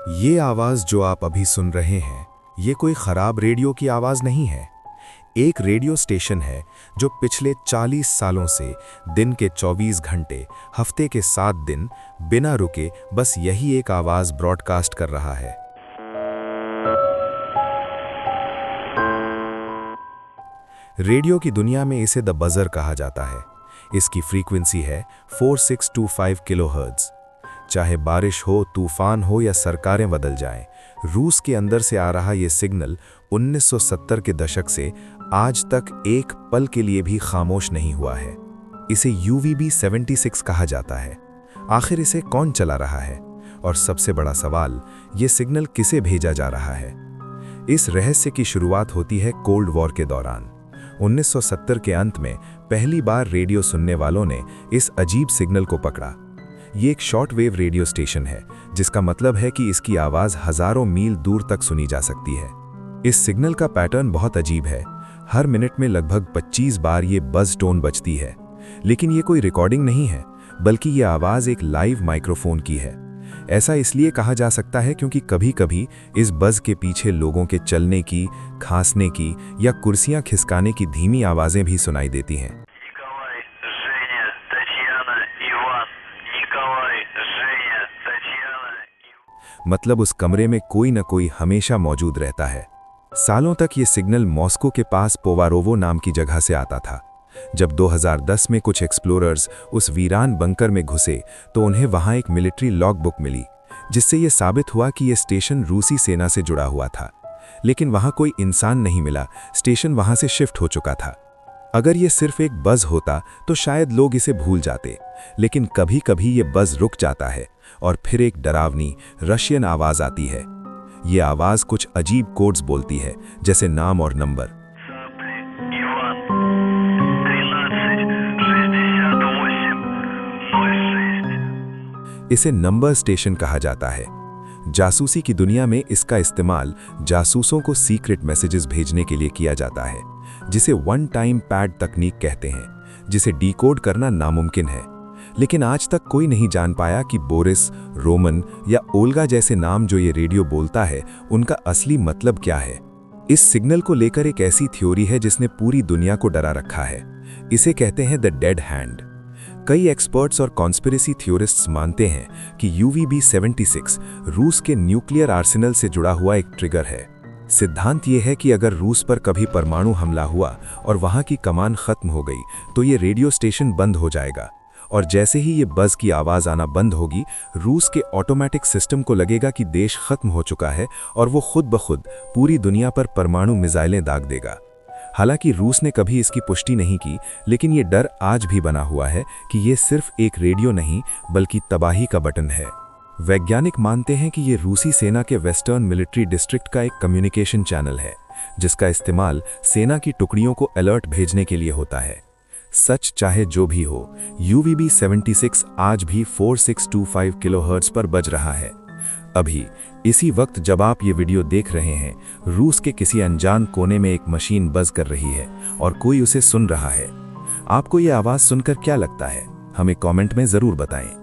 ये आवाज़ जो आप अभी सुन रहे हैं, ये कोई ख़राब रेडियो की आवाज़ नहीं है। एक रेडियो स्टेशन है जो पिछले 40 सालों से दिन के 24 घंटे, हफ्ते के 7 दिन, बिना रुके बस यही एक आवाज़ ब्रॉडकास्ट कर रहा है। रेडियो की दुनिया में इसे द बज़र कहा जाता है। इसकी फ्रीक्वेंसी है 4625 किलोहर्ट्ज़। चाहे बारिश हो, तूफान हो या सरकारें बदल जाएं, रूस के अंदर से आ रहा ये सिग्नल 1970 के दशक से आज तक एक पल के लिए भी खामोश नहीं हुआ है। इसे UVB 76 कहा जाता है। आखिर इसे कौन चला रहा है? और सबसे बड़ा सवाल, ये सिग्नल किसे भेजा जा रहा है? इस रहस्य की शुरुआत होती है कोल्ड वॉर के दौरान। 1970 के अंत में पहली बार रेडियो सुनने वालों ने इस अजीब सिग्नल को पकड़ा। ये एक शॉर्ट वेव रेडियो स्टेशन है, जिसका मतलब है कि इसकी आवाज़ हज़ारों मील दूर तक सुनी जा सकती है। इस सिग्नल का पैटर्न बहुत अजीब है। हर मिनट में लगभग 25 बार ये बज़ टोन बजती है। लेकिन ये कोई रिकॉर्डिंग नहीं है, बल्कि ये आवाज़ एक लाइव माइक्रोफोन की है। ऐसा इसलिए कहा जा सकता है क्योंकि कभी-कभी इस बज़ के पीछे लोगों के चलने की, खांसने की या कुर्सियां खिसकाने की धीमी आवाज़ें भी सुनाई देती हैं। मतलब उस कमरे में कोई न कोई हमेशा मौजूद रहता है। सालों तक ये सिग्नल मॉस्को के पास पोवारोवो नाम की जगह से आता था। जब 2010 में कुछ एक्सप्लोरर्स उस वीरान बंकर में घुसे तो उन्हें वहां एक मिलिट्री लॉगबुक मिली, जिससे ये साबित हुआ कि ये स्टेशन रूसी सेना से जुड़ा हुआ था। लेकिन वहां कोई इंसान नहीं मिला, स्टेशन वहां से शिफ्ट हो चुका था। अगर ये सिर्फ एक बज़ होता तो शायद लोग इसे भूल जाते, लेकिन कभी-कभी ये बज़ रुक जाता है और फिर एक डरावनी रशियन आवाज़ आती है। ये आवाज़ कुछ अजीब कोड्स बोलती है, जैसे नाम और नंबर। इसे नंबर स्टेशन कहा जाता है। जासूसी की दुनिया में इसका इस्तेमाल जासूसों को सीक्रेट मैसेजेस भेजने के लिए किया जाता है, जिसे वन टाइम पैड तकनीक कहते हैं, जिसे डिकोड करना नामुमकिन है। लेकिन आज तक कोई नहीं जान पाया कि बोरिस, रोमन या ओल्गा जैसे नाम जो ये रेडियो बोलता है, उनका असली मतलब क्या है। इस सिग्नल को लेकर एक ऐसी थ्योरी है जिसने पूरी दुनिया को डरा रखा है। इसे कहते हैं द डेड हैंड। कई एक्सपर्ट्स और कॉन्स्पिरेसी थ्योरिस्ट्स मानते हैं कि UVB 76 रूस के न्यूक्लियर आर्सेनल से जुड़ा हुआ एक ट्रिगर है। सिद्धांत ये है कि अगर रूस पर कभी परमाणु हमला हुआ और वहां की कमान खत्म हो गई तो ये रेडियो स्टेशन बंद हो जाएगा, और जैसे ही ये बज़ की आवाज़ आना बंद होगी, रूस के ऑटोमेटिक सिस्टम को लगेगा कि देश खत्म हो चुका है और वो खुद ब खुद पूरी दुनिया पर परमाणु मिसाइलें दाग देगा। हालांकि रूस ने कभी इसकी पुष्टि नहीं की, लेकिन ये डर आज भी बना हुआ है कि ये सिर्फ एक रेडियो नहीं बल्कि तबाही का बटन है। वैज्ञानिक मानते हैं कि ये रूसी सेना के वेस्टर्न मिलिट्री डिस्ट्रिक्ट का एक कम्युनिकेशन चैनल है, जिसका इस्तेमाल सेना की टुकड़ियों को अलर्ट भेजने के लिए होता है। सच चाहे जो भी हो, UVB 76 आज भी 4625 किलोहर्ट्ज़ पर बज रहा है। अभी इसी वक्त जब आप ये वीडियो देख रहे हैं, रूस के किसी अनजान कोने में एक मशीन बज़ कर रही है और कोई उसे सुन रहा है। आपको ये आवाज़ सुनकर क्या लगता है? हमें कमेंट में ज़रूर बताएं।